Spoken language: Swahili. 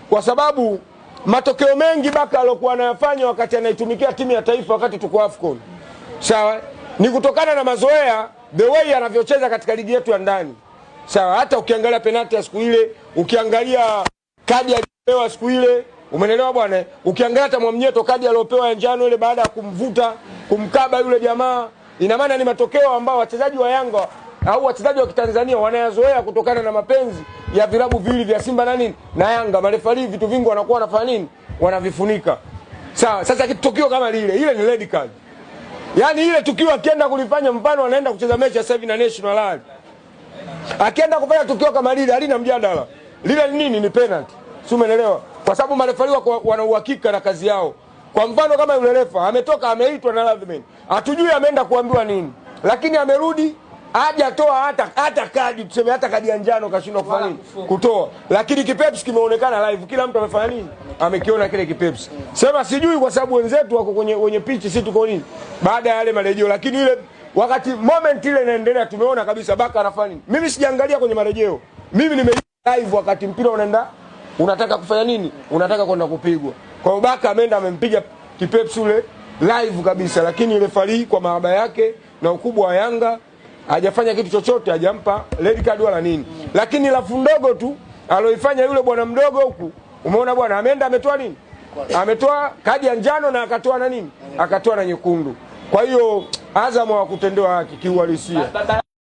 kwa sababu matokeo mengi Baka alokuwa anayafanya wakati anaitumikia timu ya taifa wakati tuko AFCON, sawa, ni kutokana na mazoea, the way anavyocheza katika ligi yetu ya ndani. Sawa, hata ukiangalia penalty ya siku ile, ukiangalia kadi aliyopewa siku ile, umeelewa bwana? Ukiangalia hata Mwamnyeto kadi aliyopewa ya njano ile baada ya kumvuta, kumkaba yule jamaa, ina maana ni matokeo ambao wachezaji wa Yanga au wachezaji wa Kitanzania wanayazoea kutokana na mapenzi ya vilabu viwili vya Simba na nini na Yanga. Marefali vitu vingi wanakuwa wanafanya nini? Wanavifunika. Sawa, sasa tukio kama lile, ile ni red card. Yaani ile tukio akienda kulifanya, mfano anaenda kucheza mechi ya sasa hivi na National Rally, akienda kufanya tukio kama lile halina mjadala. Lile ni nini? Ni penalty. Si umeelewa? Kwa sababu marefali wana uhakika na kazi yao. Kwa mfano kama yule refa ametoka, ameitwa na Ladhman, hatujui ameenda kuambiwa nini, lakini amerudi hajatoa hata kadi, tuseme hata kadi ya njano kashindwa kufanya nini? Kutoa. Lakini kipepsi kimeonekana live, kila mtu amefanya nini? Amekiona kile kipepsi. Sema sijui kwa sababu wenzetu wako kwenye pitch, sisi tuko nini baada ya yale marejeo, lakini ile wakati moment ile inaendelea tumeona kabisa Baka anafanya nini. Mimi sijaangalia kwenye marejeo, mimi nime live wakati mpira unaenda, unataka kufanya nini? Unataka kwenda kupigwa. Kwa hiyo Baka ameenda amempiga kipepsi ule live kabisa, lakini ile fali kwa mahaba yake na ukubwa wa Yanga hajafanya kitu chochote, hajampa red card wala nini. Lakini lafu ndogo tu aloifanya yule bwana mdogo huku, umeona bwana ameenda ametoa nini? Ametoa kadi ya njano na akatoa na nini? Akatoa na nyekundu. Kwa hiyo Azam hawakutendewa haki kiuhalisia.